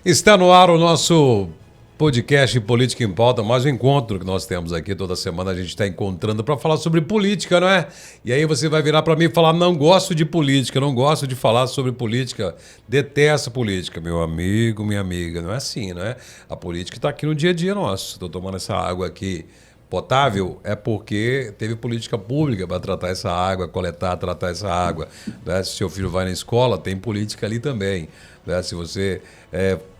Está no ar o nosso podcast Política em Pauta, mais um encontro que nós temos aqui. Toda semana a gente está encontrando para falar sobre política, não é? E aí você vai virar para mim e falar, não gosto de política, não gosto de falar sobre política, detesto política. Meu amigo, minha amiga, não é assim, não é? A política está aqui no dia a dia nosso. Estou tomando essa água aqui potável é porque teve política pública para tratar essa água, coletar, tratar essa água. Né? Se seu filho vai na escola, tem política ali também. Né? Se você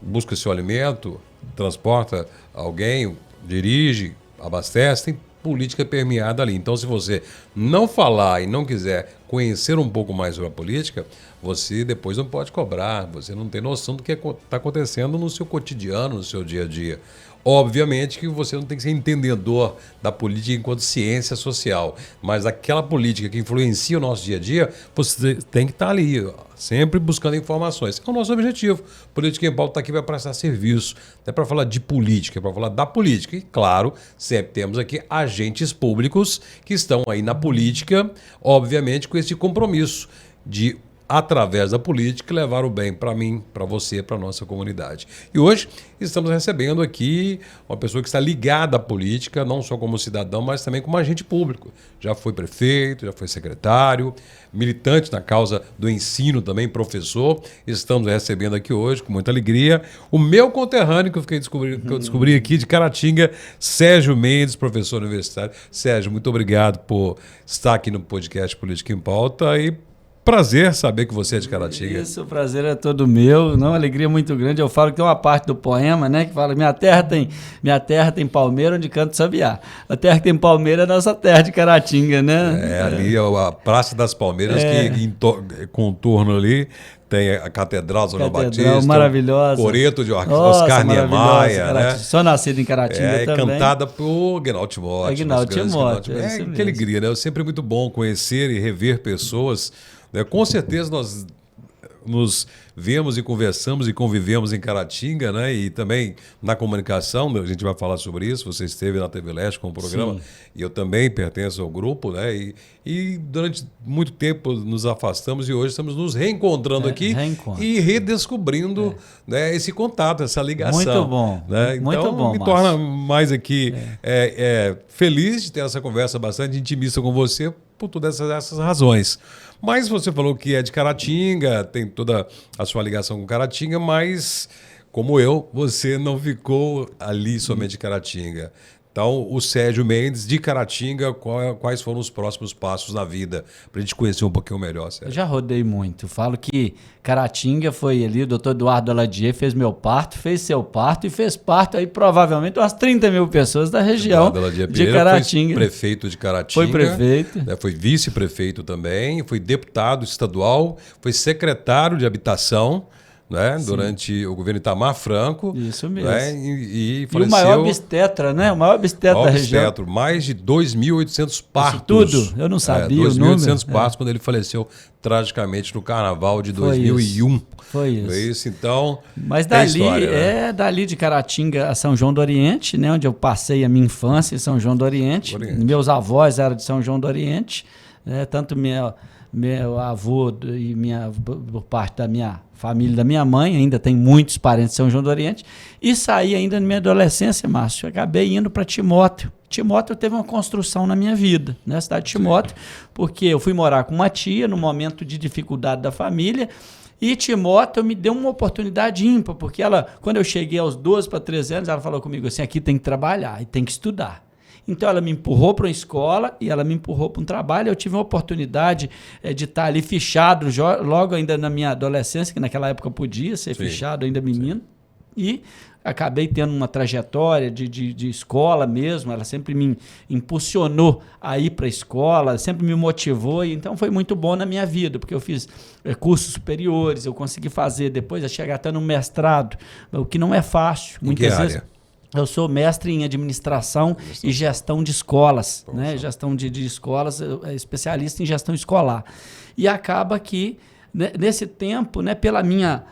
busca seu alimento, transporta alguém, dirige, abastece, tem política permeada ali. Então, se você não falar e não quiser conhecer um pouco mais sobre a política, você depois não pode cobrar, você não tem noção do que está acontecendo no seu cotidiano, no seu dia a dia. Obviamente que você não tem que ser entendedor da política enquanto ciência social, mas aquela política que influencia o nosso dia a dia, você tem que estar ali, sempre buscando informações. É o nosso objetivo. Política em Pauta está aqui para prestar serviço, não é para falar de política, é para falar da política. E, claro, sempre temos aqui agentes públicos que estão aí na política, obviamente com esse compromisso de, através da política, levar o bem para mim, para você, para a nossa comunidade. E hoje estamos recebendo aqui uma pessoa que está ligada à política, não só como cidadão, mas também como agente público. Já foi prefeito, já foi secretário, militante na causa do ensino também, professor. Estamos recebendo aqui hoje, com muita alegria, o meu conterrâneo que eu descobri aqui de Caratinga, Sérgio Mendes, professor universitário. Sérgio, muito obrigado por estar aqui no podcast Política em Pauta e prazer saber que você é de Caratinga. Isso, o prazer é todo meu, não, alegria muito grande. Eu falo que tem uma parte do poema, né, que fala: minha terra tem palmeira onde canta o sabiá. A terra que tem palmeira é a nossa terra de Caratinga, né? Ali a Praça das Palmeiras, que contorno ali tem a Catedral São João Batista, maravilhosa. Coreto de Oscar Niemeyer, né? Sou nascido em Caratinga também. Cantada por Aguinaldo Timóteo. Aguinaldo Timóteo. Que alegria, né? É sempre muito bom conhecer e rever pessoas. Né? Com certeza nós nos vemos e conversamos e convivemos em Caratinga, né? E também na comunicação, a gente vai falar sobre isso. Você esteve na TV Leste com o programa. Sim. E eu também pertenço ao grupo, né? E durante muito tempo nos afastamos e hoje estamos nos reencontrando aqui e redescobrindo né, esse contato, essa ligação. Muito bom. Né? Então, muito bom, me torna mais aqui feliz de ter essa conversa bastante intimista com você por todas essas razões. Mas você falou que é de Caratinga, tem toda a sua ligação com Caratinga, mas, como eu, você não ficou ali somente de Caratinga. Então, o Sérgio Mendes, de Caratinga, quais foram os próximos passos na vida? Para a gente conhecer um pouquinho melhor, Sérgio. Eu já rodei muito. Falo que Caratinga foi ali, o doutor Eduardo Aladier fez meu parto, fez seu parto e fez parto aí provavelmente umas 30 mil pessoas da região de Caratinga. Foi prefeito de Caratinga. Foi prefeito. Né, foi vice-prefeito também, foi deputado estadual, foi secretário de habitação. Né? Durante o governo Itamar Franco. Isso mesmo. Né? E faleceu, o maior obstetra, né? O maior obstetra da região. Mais de 2.800 partos. Isso tudo? Eu não sabia o número. 2.800 partos quando ele faleceu tragicamente no Carnaval de 2001. Foi isso. Foi isso, então. Mas dali, dali de Caratinga a São João do Oriente, né? Onde eu passei a minha infância em São João do Oriente. Meus avós eram de São João do Oriente. Né? Tanto meu avô e por parte da minha família da minha mãe, ainda tem muitos parentes de São João do Oriente, e saí ainda na minha adolescência, Márcio, acabei indo para Timóteo. Timóteo teve uma construção na minha vida, na cidade de Timóteo, porque eu fui morar com uma tia no momento de dificuldade da família, e Timóteo me deu uma oportunidade ímpar, porque ela, quando eu cheguei aos 12 para 13 anos, ela falou comigo assim: aqui tem que trabalhar e tem que estudar. Então ela me empurrou para uma escola e ela me empurrou para um trabalho. Eu tive a oportunidade de estar ali fichado, logo ainda na minha adolescência, que naquela época podia ser fichado ainda menino. E acabei tendo uma trajetória de escola mesmo. Ela sempre me impulsionou a ir para a escola, sempre me motivou. E então foi muito bom na minha vida, porque eu fiz cursos superiores, eu consegui fazer depois, chegar até no mestrado, o que não é fácil. Muitas vezes. Eu sou mestre em administração e gestão de escolas, né? Gestão de escolas, especialista em gestão escolar. E acaba que, nesse tempo, né, pela minha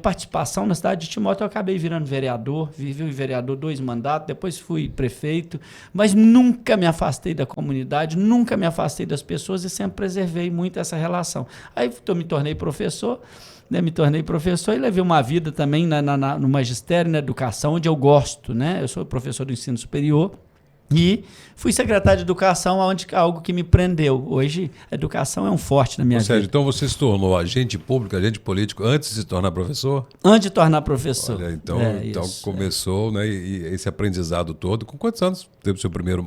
participação na cidade de Timóteo, eu acabei virando vereador, vivi vereador 2 mandatos, depois fui prefeito, mas nunca me afastei da comunidade, nunca me afastei das pessoas e sempre preservei muito essa relação. Aí me tornei professor. né, me tornei professor e levei uma vida também no magistério, na educação, onde eu gosto, né? Eu sou professor do ensino superior. E fui secretário de Educação, algo que me prendeu. Hoje, a educação é um forte na minha vida. Então você se tornou agente público, agente político, antes de se tornar professor? Antes de tornar professor. Olha, então começou, né, e esse aprendizado todo. Com quantos anos teve o seu primeiro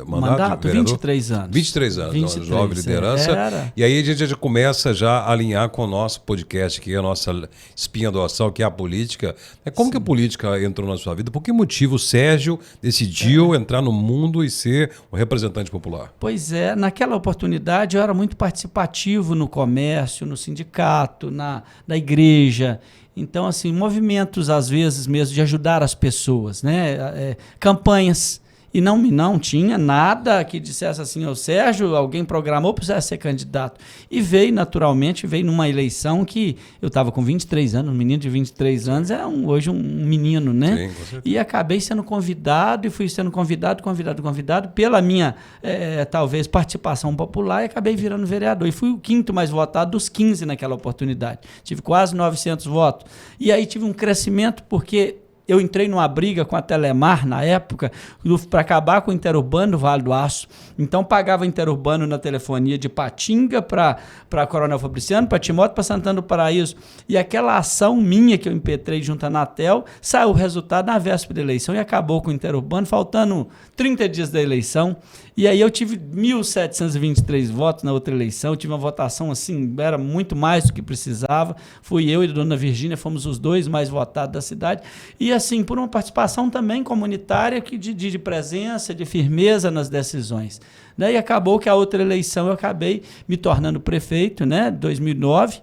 mandato? 23 anos. 23 anos, 23, uma jovem liderança. E aí a gente já começa a alinhar com o nosso podcast, que é a nossa espinha dorsal, que é a política. Como que a política entrou na sua vida? Por que motivo o Sérgio decidiu entrar no mundo e ser um representante popular? Pois é, naquela oportunidade eu era muito participativo no comércio, no sindicato, na igreja. Então, assim, movimentos, às vezes mesmo, de ajudar as pessoas, né? Campanhas. E não tinha nada que dissesse assim, Sérgio, alguém programou para você ser candidato. E veio, naturalmente, numa eleição que eu estava com 23 anos, um menino de 23 anos, hoje um menino, né? Sim, com certeza. E acabei sendo convidado, e fui sendo convidado pela minha, talvez, participação popular, e acabei virando vereador. E fui o 5º mais votado dos 15 naquela oportunidade. Tive quase 900 votos. E aí tive um crescimento, porque eu entrei numa briga com a Telemar, na época, para acabar com o interurbano do Vale do Aço. Então, pagava interurbano na telefonia de Patinga para Coronel Fabriciano, para Timóteo, para Santana do Paraíso. E aquela ação minha que eu impetrei junto à Anatel, saiu o resultado na véspera da eleição e acabou com o interurbano, faltando 30 dias da eleição. E aí eu tive 1.723 votos na outra eleição, tive uma votação assim, era muito mais do que precisava. Fui eu e a dona Virgínia, fomos os 2 mais votados da cidade. E assim, por uma participação também comunitária, de presença, de firmeza nas decisões. Daí acabou que a outra eleição eu acabei me tornando prefeito, né, 2009,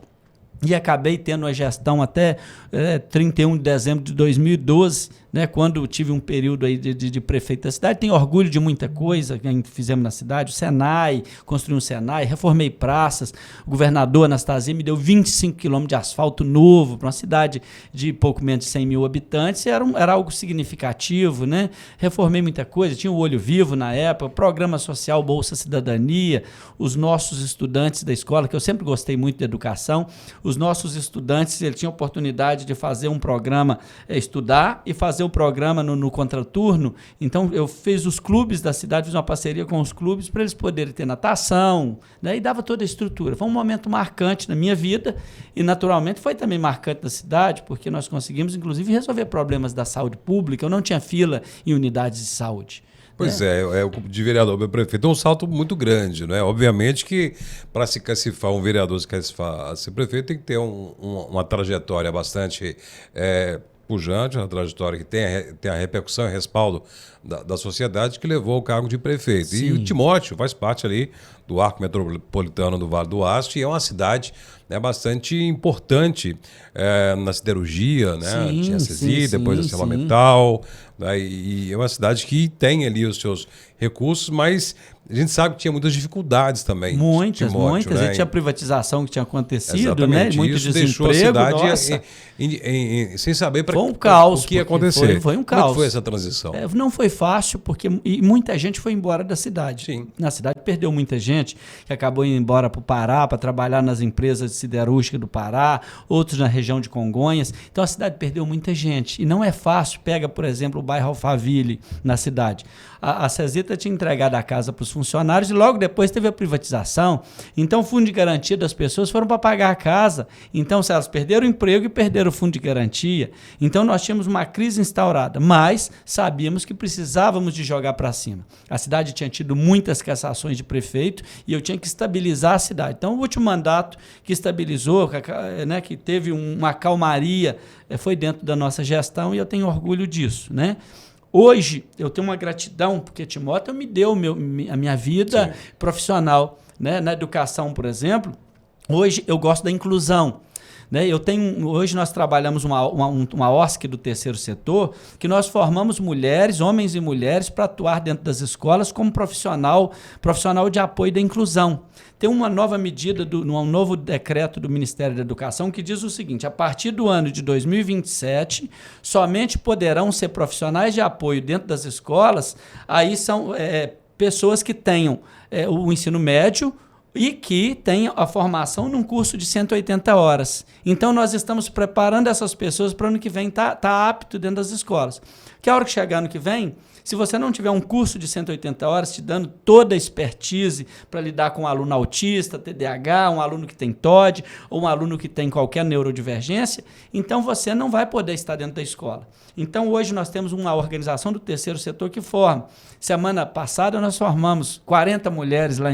e acabei tendo a gestão até 31 de dezembro de 2012, né, quando tive um período aí de prefeito da cidade. Tenho orgulho de muita coisa que fizemos na cidade, o Senai, construí um Senai, reformei praças, o governador Anastasia me deu 25 quilômetros de asfalto novo para uma cidade de pouco menos de 100 mil habitantes, era algo significativo, né? Reformei muita coisa, tinha o Olho Vivo na época, programa social Bolsa Cidadania, os nossos estudantes da escola, que eu sempre gostei muito de educação, os nossos estudantes, eles tinham oportunidade de fazer um programa, estudar e fazer o programa no contraturno. Então eu fiz os clubes da cidade, fiz uma parceria com os clubes para eles poderem ter natação, né? E dava toda a estrutura. Foi um momento marcante na minha vida e naturalmente foi também marcante na cidade, porque nós conseguimos inclusive resolver problemas da saúde pública. Eu não tinha fila em unidades de saúde. Pois é, o de vereador para prefeito é um salto muito grande, né? Obviamente que para se cacifar um vereador, se cacifar a ser prefeito, tem que ter uma trajetória bastante pujante, uma trajetória que tem a repercussão e respaldo da sociedade que levou ao cargo de prefeito. Sim. E o Timóteo faz parte ali do arco metropolitano do Vale do Aço e é uma cidade, né, bastante importante na siderurgia, né? Sim, tinha a CESI, depois a ArcelorMittal, né? E é uma cidade que tem ali os seus recursos, mas a gente sabe que tinha muitas dificuldades também. Muitas. Né? E tinha privatização que tinha acontecido, exatamente, né? Muito isso desemprego. Deixou a cidade sem saber para o que ia acontecer. Foi um caos. Como foi essa transição? Não foi fácil, porque muita gente foi embora da cidade. Sim. Na cidade perdeu muita gente, que acabou indo embora para o Pará, para trabalhar nas empresas de siderúrgica do Pará, outros na região de Congonhas. Então a cidade perdeu muita gente. E não é fácil. Pega, por exemplo, o bairro Alphaville, na cidade. A Cesita tinha entregado a casa para os funcionários e logo depois teve a privatização. Então o fundo de garantia das pessoas foram para pagar a casa. Então se elas perderam o emprego e perderam o fundo de garantia. Então nós tínhamos uma crise instaurada, mas sabíamos que precisávamos de jogar para cima. A cidade tinha tido muitas cassações de prefeito e eu tinha que estabilizar a cidade. Então o último mandato que estabilizou, né, que teve uma calmaria, foi dentro da nossa gestão e eu tenho orgulho disso, né? Hoje, eu tenho uma gratidão, porque Timóteo me deu a minha vida Sim. profissional, né? Na educação, por exemplo. Hoje, eu gosto da inclusão. Né? Hoje nós trabalhamos uma OSC do terceiro setor, que nós formamos mulheres, homens e mulheres, para atuar dentro das escolas como profissional de apoio da inclusão. Tem uma nova medida, um novo decreto do Ministério da Educação que diz o seguinte: a partir do ano de 2027, somente poderão ser profissionais de apoio dentro das escolas, aí são pessoas que tenham o ensino médio, e que tem a formação num curso de 180 horas. Então, nós estamos preparando essas pessoas para o ano que vem tá apto dentro das escolas. Que a hora que chegar ano que vem, se você não tiver um curso de 180 horas te dando toda a expertise para lidar com um aluno autista, TDAH, um aluno que tem TOD, ou um aluno que tem qualquer neurodivergência, então você não vai poder estar dentro da escola. Então, hoje nós temos uma organização do terceiro setor que forma. Semana passada nós formamos 40 mulheres lá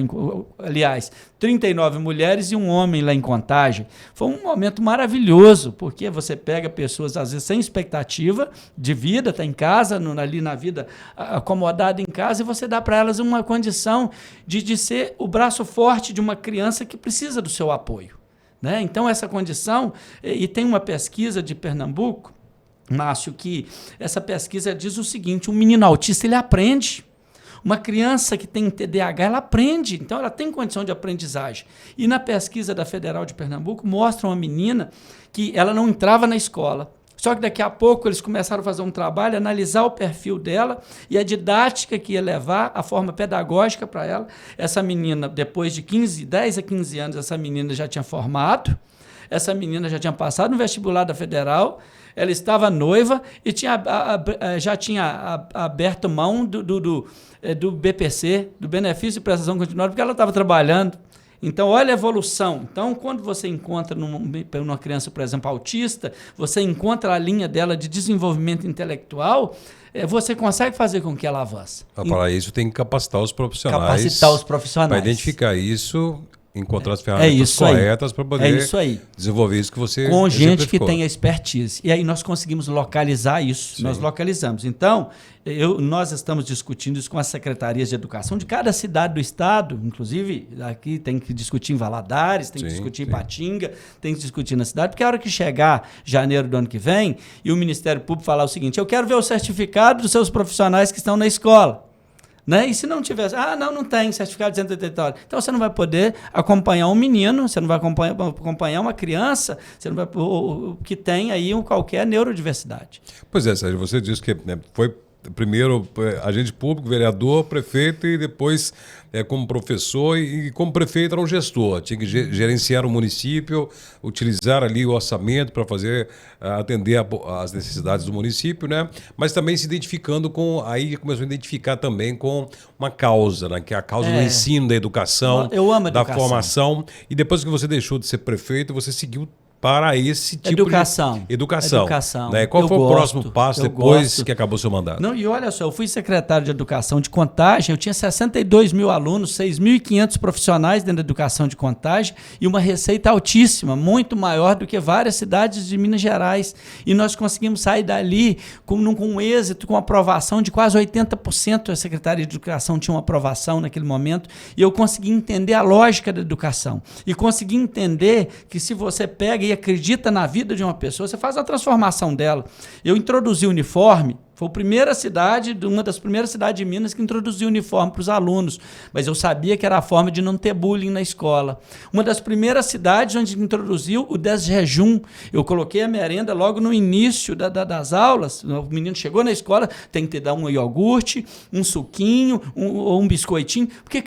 aliás, 39 mulheres e um homem lá em Contagem. Foi um momento maravilhoso, porque você pega pessoas, às vezes, sem expectativa de vida, está em casa, ali na vida acomodada em casa, e você dá para elas uma condição de ser o braço forte de uma criança que precisa do seu apoio, né? Então, essa condição, e tem uma pesquisa de Pernambuco, Márcio, que essa pesquisa diz o seguinte: um menino autista, ele aprende. Uma criança que tem TDAH, ela aprende, então ela tem condição de aprendizagem. E na pesquisa da Federal de Pernambuco, mostra uma menina que ela não entrava na escola. Só que daqui a pouco eles começaram a fazer um trabalho, analisar o perfil dela e a didática que ia levar, a forma pedagógica para ela. Essa menina, depois de 10 a 15 anos, essa menina já tinha formado, essa menina já tinha passado no vestibular da Federal, ela estava noiva e já tinha aberto mão do BPC, do benefício de prestação continuada, porque ela estava trabalhando. Então, olha a evolução. Então, quando você encontra numa criança, por exemplo, autista, você encontra a linha dela de desenvolvimento intelectual, você consegue fazer com que ela avance. Para isso, tem que capacitar os profissionais. Capacitar os profissionais. Para identificar isso, encontrar as ferramentas corretas para poder desenvolver isso que você com gente que tem expertise. E aí nós conseguimos localizar isso. Sim. Nós localizamos. Então, nós estamos discutindo isso com as secretarias de educação de cada cidade do estado. Inclusive, aqui tem que discutir em Valadares, tem que discutir em Ipatinga, tem que discutir na cidade, porque a hora que chegar janeiro do ano que vem e o Ministério Público falar o seguinte: eu quero ver o certificado dos seus profissionais que estão na escola. Né? E se não tivesse, não tem certificado de 180 horas. Então você não vai poder acompanhar um menino, você não vai acompanhar uma criança, você não vai, que tem aí qualquer neurodiversidade. Pois é, Sérgio, você disse que foi primeiro agente público, vereador, prefeito e depois como professor e como prefeito era um gestor. Tinha que gerenciar o município, utilizar ali o orçamento para atender as necessidades do município, né? Mas também se identificando aí começou a identificar também com uma causa, né? Que é a causa do ensino, da educação, eu amo a da educação. Formação. E depois que você deixou de ser prefeito, você seguiu para esse tipo de educação. Né? Qual foi o próximo passo depois que acabou o seu mandato? Não, e olha só, eu fui secretário de Educação de Contagem, eu tinha 62 mil alunos, 6.500 profissionais dentro da educação de Contagem e uma receita altíssima, muito maior do que várias cidades de Minas Gerais. E nós conseguimos sair dali com êxito, com aprovação de quase 80%. A Secretaria de Educação tinha uma aprovação naquele momento e eu consegui entender a lógica da educação. E consegui entender que se você pega e acredita na vida de uma pessoa, você faz a transformação dela. Eu introduzi o uniforme, foi uma das primeiras cidades de Minas que introduziu o uniforme para os alunos, mas eu sabia que era a forma de não ter bullying na escola. Uma das primeiras cidades onde introduziu o desjejum. Eu coloquei a merenda logo no início das aulas. O menino chegou na escola, tem que dar um iogurte, um suquinho, ou um biscoitinho, porque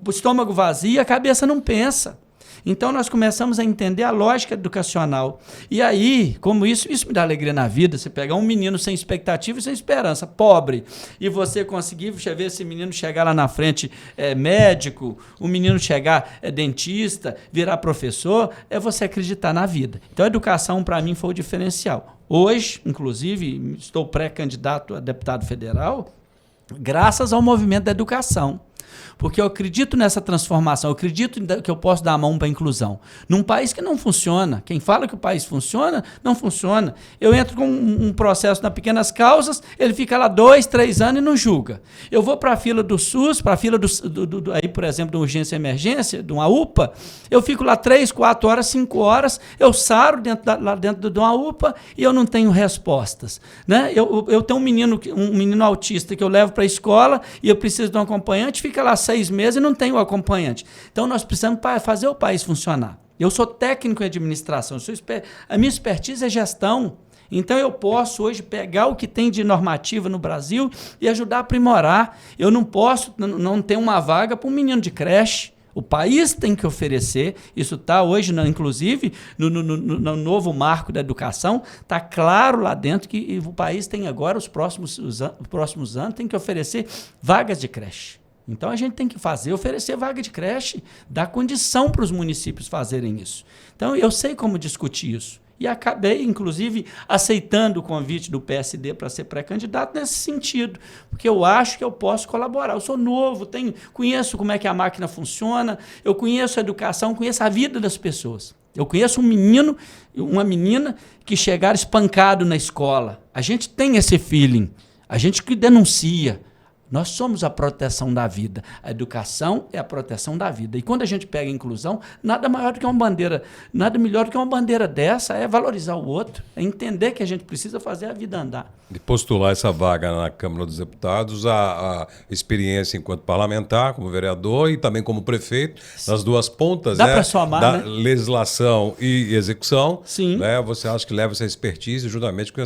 estômago vazio, a cabeça não pensa. Então, nós começamos a entender a lógica educacional. E aí, como isso me dá alegria na vida, você pegar um menino sem expectativa e sem esperança, pobre, e você conseguir ver esse menino chegar lá na frente médico, o menino chegar dentista, virar professor, é você acreditar na vida. Então, a educação, para mim, foi o diferencial. Hoje, inclusive, estou pré-candidato a deputado federal, graças ao movimento da educação. Porque eu acredito nessa transformação, eu acredito que eu posso dar a mão para a inclusão. Num país que não funciona, quem fala que o país funciona, não funciona. Eu entro com um processo nas pequenas causas, ele fica lá 2, 3 anos e não julga. Eu vou para a fila do SUS, para a fila aí, por exemplo, de urgência e emergência, de uma UPA, eu fico lá 3, 4 horas, 5 horas, eu saro lá dentro de uma UPA e eu não tenho respostas. Né? Eu tenho um menino autista que eu levo para a escola e eu preciso de um acompanhante, fica lá 6 meses e não tem o acompanhante. Então, nós precisamos fazer o país funcionar. Eu sou técnico em administração, a minha expertise é gestão. Então, eu posso hoje pegar o que tem de normativa no Brasil e ajudar a aprimorar. Eu não posso não ter uma vaga para um menino de creche O país tem que oferecer, isso está hoje, inclusive, no novo marco da educação, está claro lá dentro que o país tem agora, os próximos anos, tem que oferecer vagas de creche. Então, a gente tem que oferecer vaga de creche, dar condição para os municípios fazerem isso. Então, eu sei como discutir isso. E acabei, inclusive, aceitando o convite do PSD para ser pré-candidato nesse sentido, porque eu acho que eu posso colaborar. Eu sou novo, conheço como é que a máquina funciona, eu conheço a educação, conheço a vida das pessoas. Eu conheço um menino, uma menina que chegaram espancado na escola. A gente tem esse feeling, a gente que denuncia. Nós somos a proteção da vida. A educação é a proteção da vida. E quando a gente pega a inclusão, nada melhor do que uma bandeira dessa é valorizar o outro, é entender que a gente precisa fazer a vida andar. De postular essa vaga na Câmara dos Deputados, a experiência enquanto parlamentar, como vereador e também como prefeito, nas duas pontas, dá para somar, da legislação e execução. Sim. Né? Você acha que leva essa expertise juntamente com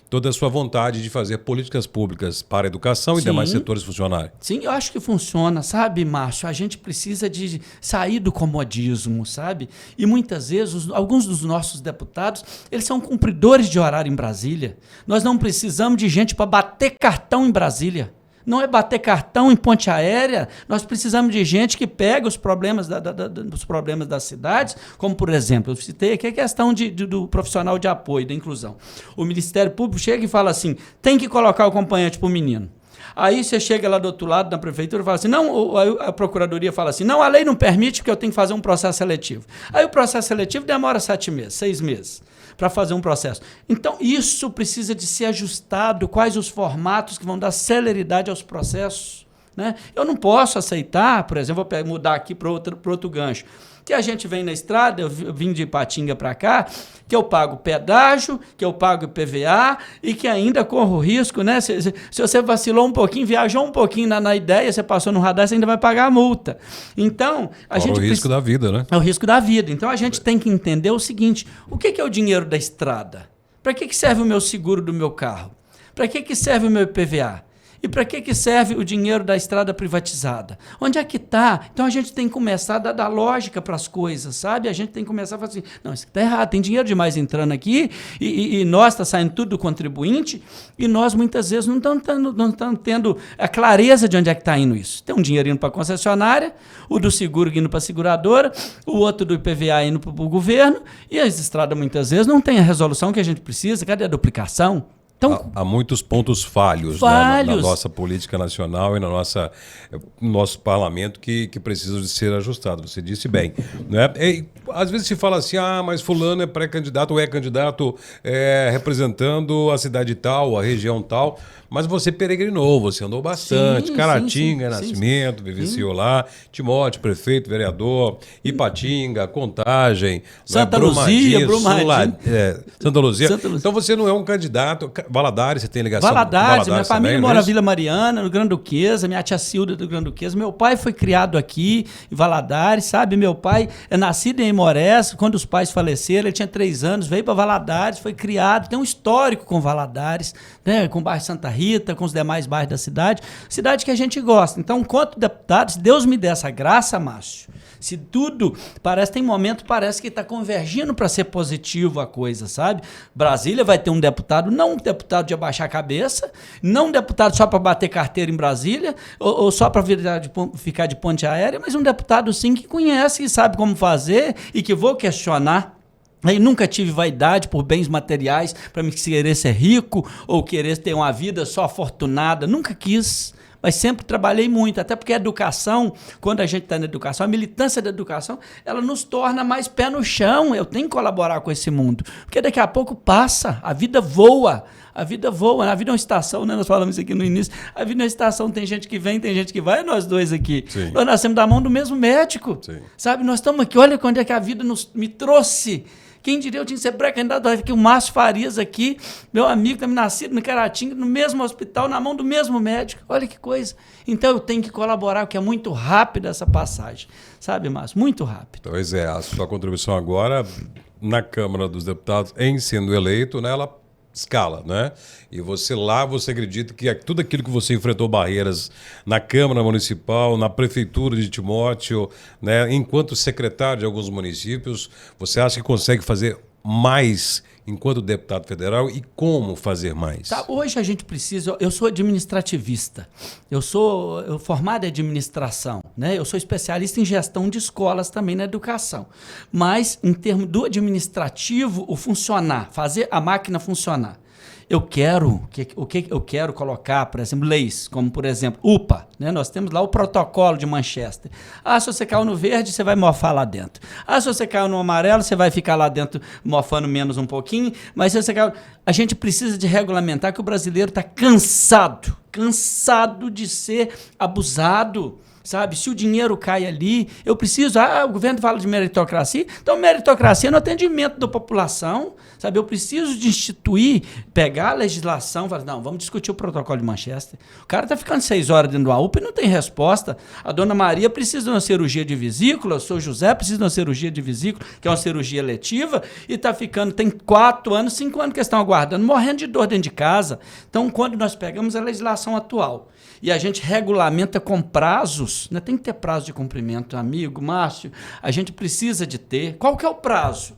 toda a sua vontade de fazer políticas públicas para a educação e demais setores funcionarem. Sim, eu acho que funciona, sabe, Márcio? A gente precisa de sair do comodismo, sabe? E muitas vezes, alguns dos nossos deputados, eles são cumpridores de horário em Brasília. Nós não precisamos de gente para bater cartão em Brasília. Não é bater cartão em ponte aérea, nós precisamos de gente que pega os problemas, dos problemas das cidades, como, por exemplo, eu citei aqui a questão do profissional de apoio, da inclusão. O Ministério Público chega e fala assim, tem que colocar o acompanhante para o menino. Aí você chega lá do outro lado, na prefeitura, e fala assim, não, a procuradoria fala assim, não, a lei não permite porque eu tenho que fazer um processo seletivo. Aí o processo seletivo demora 7 meses, 6 meses. Para fazer um processo. Então, isso precisa de ser ajustado, quais os formatos que vão dar celeridade aos processos. Né? Eu não posso aceitar, por exemplo, vou mudar aqui para outro gancho, que a gente vem na estrada, eu vim de Ipatinga para cá, que eu pago pedágio, que eu pago PVA e que ainda corro risco, né? Se você vacilou um pouquinho, viajou um pouquinho na ideia, você passou no radar, você ainda vai pagar a multa. Então, o risco da vida, né? É o risco da vida. Então, a gente tem que entender o seguinte, o que é o dinheiro da estrada? Para que serve o meu seguro do meu carro? Para que serve o meu IPVA? E para que serve o dinheiro da estrada privatizada? Onde é que está? Então a gente tem que começar a dar lógica para as coisas, sabe? A gente tem que começar a falar assim, não, isso está errado, tem dinheiro demais entrando aqui e nós está saindo tudo do contribuinte e nós muitas vezes não estamos tendo a clareza de onde é que está indo isso. Tem um dinheiro indo para a concessionária, o do seguro indo para a seguradora, o outro do IPVA indo para o governo e as estradas muitas vezes não têm a resolução que a gente precisa. Cadê a duplicação? Então, há muitos pontos falhos, né, na nossa política nacional e no nosso parlamento que precisam de ser ajustados. Você disse bem. Né? E, às vezes se fala assim, mas fulano é pré-candidato ou é candidato representando a cidade tal, a região tal, mas você peregrinou, você andou bastante. Sim, Caratinga, sim, Nascimento, vivenciou lá, Timóteo, prefeito, vereador, Ipatinga, Contagem, Santa Luzia, Brumadinho. Santa Luzia. Então você não é um candidato... Valadares, você tem ligação? Valadares, minha família também, mora na Vila Mariana, no Grande Duquesa, minha tia Cilda do Grande Duquesa. Meu pai foi criado aqui, em Valadares, sabe? Meu pai é nascido em Aimorés, quando os pais faleceram, ele tinha 3 anos, veio para Valadares, foi criado, tem um histórico com Valadares, né? Com o bairro Santa Rita, com os demais bairros da cidade que a gente gosta. Então, enquanto deputado, se Deus me der essa graça, Márcio, se tudo tem momento, parece que está convergindo para ser positivo a coisa, sabe? Brasília vai ter um deputado, não um deputado de abaixar a cabeça, não um deputado só para bater carteira em Brasília, ou só para ficar de ponte aérea, mas um deputado sim que conhece e sabe como fazer e que vou questionar. Eu nunca tive vaidade por bens materiais para me querer ser rico ou querer ter uma vida só afortunada, nunca quis. Mas sempre trabalhei muito, até porque a educação, quando a gente está na educação, a militância da educação, ela nos torna mais pé no chão. Eu tenho que colaborar com esse mundo, porque daqui a pouco passa, a vida voa. A vida voa, a vida é uma estação, né? Nós falamos isso aqui no início. A vida é uma estação, tem gente que vem, tem gente que vai, nós dois aqui. Sim. Nós nascemos da mão do mesmo médico. Sim. Sabe? Nós estamos aqui, olha quando é que a vida me trouxe. Quem diria eu tinha que ser pré-candidato aqui, o Márcio Farias aqui, meu amigo, também nascido no Caratinga, no mesmo hospital, na mão do mesmo médico. Olha que coisa. Então eu tenho que colaborar, porque é muito rápida essa passagem. Sabe, Márcio? Muito rápido. Pois a sua contribuição agora na Câmara dos Deputados, em sendo eleito, né, ela escala, né? E você acredita que tudo aquilo que você enfrentou barreiras na Câmara Municipal, na Prefeitura de Timóteo, né, enquanto secretário de alguns municípios, você acha que consegue fazer mais enquanto deputado federal e como fazer mais? Tá, hoje a gente precisa... Eu sou administrativista, eu sou formado em administração, né? Eu sou especialista em gestão de escolas também na educação. Mas, em termos do administrativo, o funcionar, fazer a máquina funcionar. Eu quero colocar, por exemplo, leis, como, por exemplo, UPA. Né? Nós temos lá o protocolo de Manchester. Se você caiu no verde, você vai mofar lá dentro. Se você caiu no amarelo, você vai ficar lá dentro mofando menos um pouquinho. Mas se você caiu... A gente precisa de regulamentar que o brasileiro está cansado de ser abusado. Sabe, se o dinheiro cai ali, eu preciso... o governo fala de meritocracia, então meritocracia no atendimento da população, sabe? Eu preciso de instituir, pegar a legislação, falar, não, vamos discutir o protocolo de Manchester. O cara está ficando 6 horas dentro do UPA e não tem resposta. A dona Maria precisa de uma cirurgia de vesícula, o seu José precisa de uma cirurgia de vesícula, que é uma cirurgia letiva, e está ficando, tem 4 anos, 5 anos que eles estão aguardando, morrendo de dor dentro de casa. Então, quando nós pegamos a legislação atual e a gente regulamenta com prazos, né? Tem que ter prazo de cumprimento, amigo, Márcio, a gente precisa de ter. Qual que é o prazo?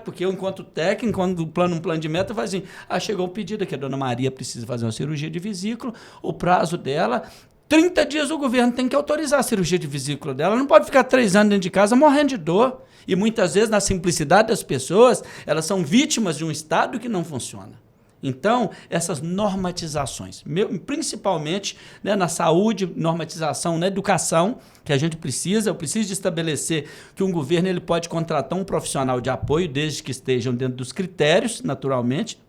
Porque eu, enquanto técnico, quando um plano de meta, eu falo assim, chegou um pedido aqui, a dona Maria precisa fazer uma cirurgia de vesícula, o prazo dela, 30 dias o governo tem que autorizar a cirurgia de vesícula dela, não pode ficar 3 anos dentro de casa morrendo de dor. E muitas vezes, na simplicidade das pessoas, elas são vítimas de um Estado que não funciona. Então, essas normatizações, principalmente, né, na saúde, normatização na educação, que a gente precisa, eu preciso de estabelecer que um governo ele pode contratar um profissional de apoio, desde que estejam dentro dos critérios, naturalmente.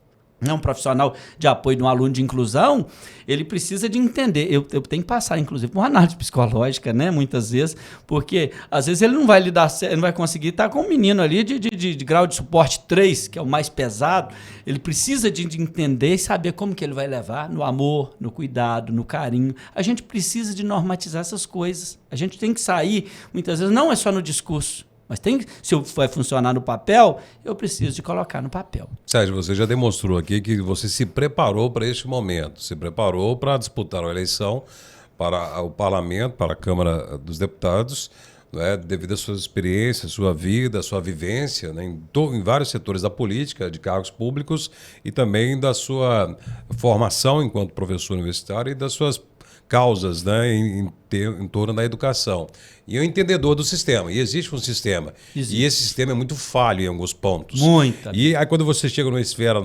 Um profissional de apoio de um aluno de inclusão, ele precisa de entender. Eu tenho que passar, inclusive, por uma análise psicológica, né, muitas vezes, porque às vezes ele não vai lidar, ele não vai conseguir estar com um menino ali de grau de suporte 3, que é o mais pesado. Ele precisa de entender e saber como que ele vai levar, no amor, no cuidado, no carinho. A gente precisa de normatizar essas coisas. A gente tem que sair, muitas vezes, não é só no discurso. Mas se vai funcionar no papel, eu preciso de colocar no papel. Sérgio, você já demonstrou aqui que você se preparou para este momento, se preparou para disputar a eleição para o parlamento, para a Câmara dos Deputados, né, devido às suas experiências, sua vida, sua vivência, né, em vários setores da política, de cargos públicos e também da sua formação enquanto professor universitário e das suas causas, né, em torno da educação. E é um entendedor do sistema. E existe um sistema. Existe. E esse sistema é muito falho em alguns pontos. Muita. E aí quando você chega numa esfera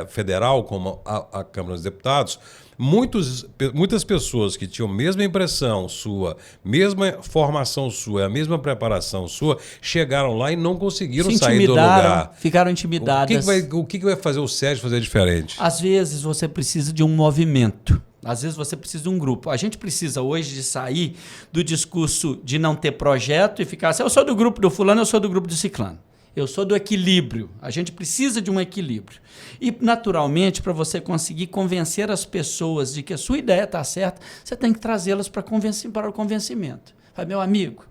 federal, como a Câmara dos Deputados, muitas pessoas que tinham a mesma impressão sua, mesma formação sua, a mesma preparação sua, chegaram lá e não conseguiram sair do lugar. Ficaram intimidadas. O que vai fazer o Sérgio fazer diferente? Às vezes você precisa de um movimento. Às vezes você precisa de um grupo. A gente precisa hoje de sair do discurso de não ter projeto e ficar assim, eu sou do grupo do fulano, eu sou do grupo do ciclano. Eu sou do equilíbrio. A gente precisa de um equilíbrio. E, naturalmente, para você conseguir convencer as pessoas de que a sua ideia está certa, você tem que trazê-las para o convencimento. Fala, meu amigo,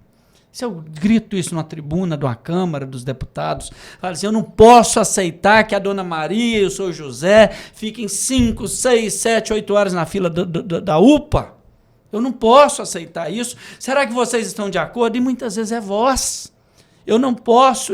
se eu grito isso na tribuna de uma Câmara dos Deputados, falo assim, eu não posso aceitar que a dona Maria e o seu José fiquem 5, 6, 7, 8 horas na fila da UPA. Eu não posso aceitar isso. Será que vocês estão de acordo? E muitas vezes é voz. Eu não posso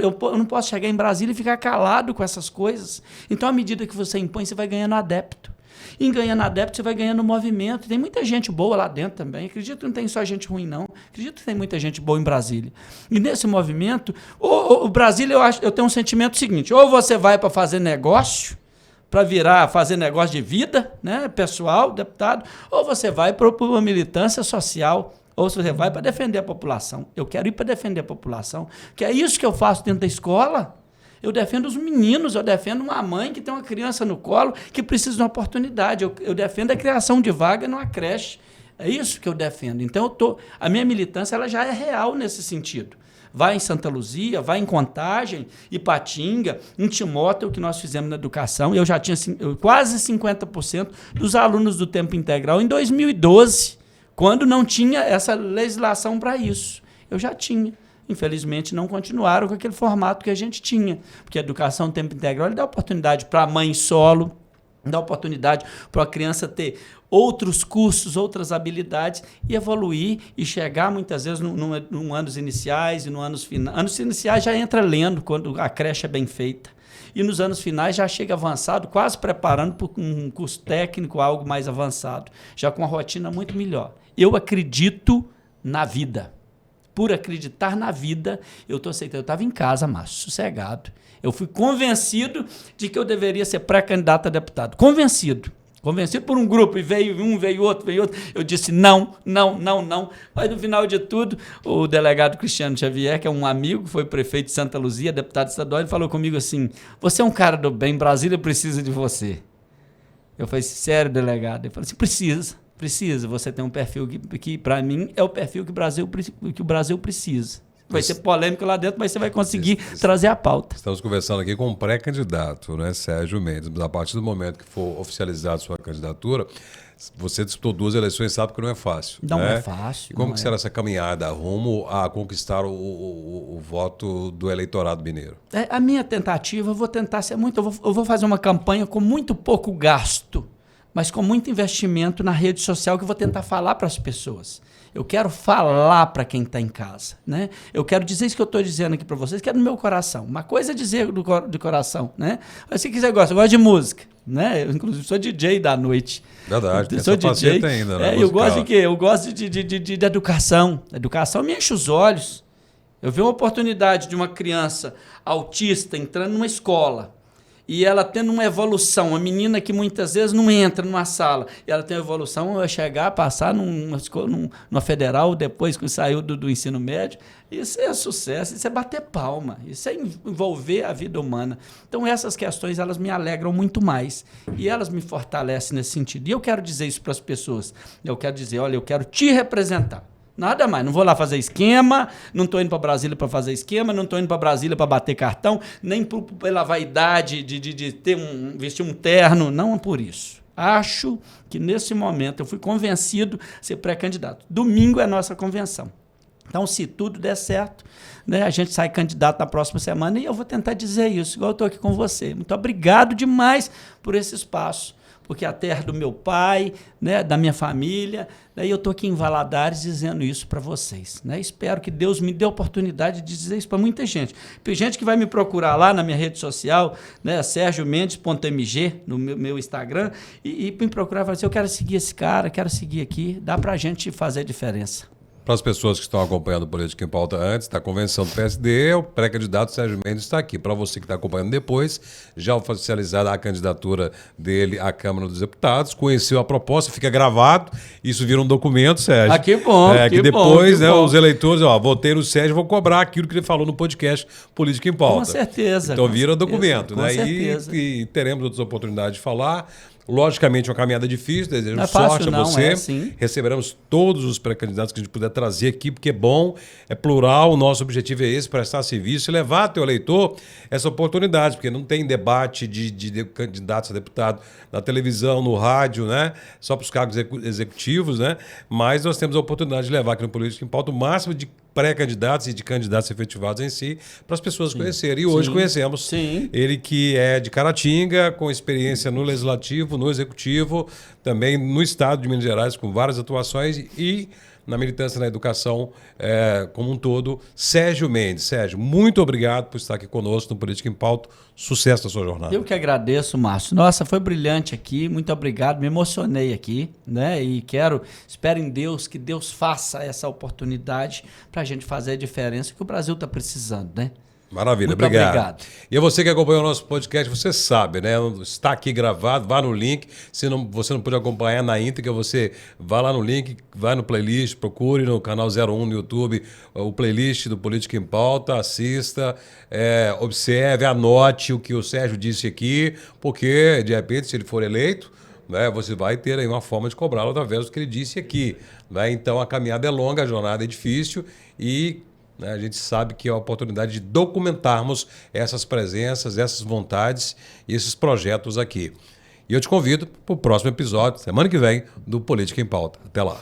chegar em Brasília e ficar calado com essas coisas. Então, à medida que você impõe, você vai ganhando adepto. E em ganhando adepto, você vai ganhando movimento. Tem muita gente boa lá dentro também. Acredito que não tem só gente ruim, não. Acredito que tem muita gente boa em Brasília. E nesse movimento, o Brasília, eu tenho um sentimento seguinte, ou você vai para fazer negócio, para fazer negócio de vida, né, pessoal, deputado, ou você vai para uma militância social, ou você vai para defender a população. Eu quero ir para defender a população, que é isso que eu faço dentro da escola. Eu defendo os meninos, eu defendo uma mãe que tem uma criança no colo que precisa de uma oportunidade. Eu defendo a criação de vaga numa creche. É isso que eu defendo. Então, a minha militância ela já é real nesse sentido. Vai em Santa Luzia, vai em Contagem, Ipatinga, em Timóteo, o que nós fizemos na educação. Eu já tinha quase 50% dos alunos do tempo integral em 2012, quando não tinha essa legislação para isso. Eu já tinha. infelizmente, não continuaram com aquele formato que a gente tinha. Porque a educação tempo integral dá oportunidade para a mãe solo, dá oportunidade para a criança ter outros cursos, outras habilidades e evoluir e chegar muitas vezes no anos iniciais e no anos finais. Anos iniciais já entra lendo, quando a creche é bem feita. E nos anos finais já chega avançado, quase preparando para um curso técnico, algo mais avançado, já com uma rotina muito melhor. Eu acredito na vida. Por acreditar na vida, eu estou aceitando. Eu estava em casa, Márcio, sossegado. Eu fui convencido de que eu deveria ser pré-candidato a deputado. Convencido. Convencido por um grupo, e veio um, veio outro. Eu disse não. Mas no final de tudo, o delegado Cristiano Xavier, que é um amigo, foi prefeito de Santa Luzia, deputado estadual, ele falou comigo assim: você é um cara do bem, Brasília precisa de você. Eu falei: sério, delegado? Ele falou assim: precisa. Você tem um perfil que para mim, é o perfil que o Brasil precisa. Vai ser polêmico lá dentro, mas você vai conseguir trazer a pauta. Estamos conversando aqui com um pré-candidato, né, Sérgio Mendes. A partir do momento que for oficializada sua candidatura, você disputou 2 eleições, sabe que não é fácil. Não né? é fácil. E como que será essa caminhada rumo a conquistar o voto do eleitorado mineiro? A minha tentativa, eu vou tentar ser muito... Eu vou fazer uma campanha com muito pouco gasto, mas com muito investimento na rede social, que eu vou tentar falar para as pessoas. Eu quero falar para quem está em casa, né? Eu quero dizer isso que eu estou dizendo aqui para vocês, que é do meu coração. Uma coisa é dizer do coração, né? Mas se quiser, eu gosto de música, né? Eu, inclusive, sou DJ da noite. Verdade, eu sou DJ. Ainda, né? Eu gosto de quê? Eu gosto de educação. A educação me enche os olhos. Eu vejo uma oportunidade de uma criança autista entrando numa escola, e ela tendo uma evolução, uma menina que muitas vezes não entra numa sala, e ela tem uma evolução, vai chegar, passar numa federal, depois que saiu do ensino médio, isso é sucesso, isso é bater palma, isso é envolver a vida humana. Então essas questões, elas me alegram muito mais, e elas me fortalecem nesse sentido. E eu quero dizer isso para as pessoas, eu quero dizer: olha, eu quero te representar. Nada mais. Não vou lá fazer esquema, não estou indo para Brasília para fazer esquema, não estou indo para Brasília para bater cartão, nem pela vaidade de vestir um terno, não por isso. Acho que nesse momento eu fui convencido a ser pré-candidato. Domingo é a nossa convenção. Então, se tudo der certo, né, a gente sai candidato na próxima semana, e eu vou tentar dizer isso, igual eu estou aqui com você. Muito obrigado demais por esse espaço, porque é a terra do meu pai, né, da minha família, daí eu estou aqui em Valadares dizendo isso para vocês. Né? Espero que Deus me dê a oportunidade de dizer isso para muita gente. Tem gente que vai me procurar lá na minha rede social, né, sergiomendes.mg, no meu Instagram, e me procurar e falar assim: eu quero seguir esse cara, quero seguir aqui, dá para a gente fazer a diferença. Para as pessoas que estão acompanhando o Política em Pauta antes da convenção do PSD, o pré-candidato Sérgio Mendes está aqui. Para você que está acompanhando depois, já oficializada a candidatura dele à Câmara dos Deputados, conheceu a proposta, fica gravado, isso vira um documento, Sérgio. Ah, que bom, que depois, né, os eleitores, votei no Sérgio, vou cobrar aquilo que ele falou no podcast Política em Pauta. Com certeza. Então vira documento, com né? certeza. E teremos outras oportunidades de falar. Logicamente, uma caminhada difícil, desejo não é fácil, sorte a você. Assim. Receberemos todos os pré-candidatos que a gente puder trazer aqui, porque é bom, é plural, o nosso objetivo é esse, prestar serviço e levar ao teu eleitor essa oportunidade, porque não tem debate de candidatos a deputado na televisão, no rádio, né? Só para os cargos executivos, né? Mas nós temos a oportunidade de levar aqui no Política em Pauta o máximo de pré-candidatos e de candidatos efetivados em si, para as pessoas conhecerem. E hoje conhecemos ele, que é de Caratinga, com experiência no Legislativo, no Executivo, também no Estado de Minas Gerais, com várias atuações, e na militância na educação como um todo, Sérgio Mendes. Sérgio, muito obrigado por estar aqui conosco no Política em Pauta. Sucesso na sua jornada. Eu que agradeço, Márcio. Nossa, foi brilhante aqui. Muito obrigado. Me emocionei aqui, né? E espero em Deus que Deus faça essa oportunidade para a gente fazer a diferença que o Brasil está precisando, né? Maravilha, muito obrigado. E você que acompanha o nosso podcast, você sabe, né? Está aqui gravado, vá no link. Se você não pode acompanhar na íntegra, você vai lá no link, vai no playlist, procure no canal 01 no YouTube o playlist do Política em Pauta, assista, observe, anote o que o Sérgio disse aqui, porque, de repente, se ele for eleito, né, você vai ter aí uma forma de cobrá-lo através do que ele disse aqui. Né? Então, a caminhada é longa, a jornada é difícil e... a gente sabe que é a oportunidade de documentarmos essas presenças, essas vontades e esses projetos aqui. E eu te convido para o próximo episódio, semana que vem, do Política em Pauta. Até lá.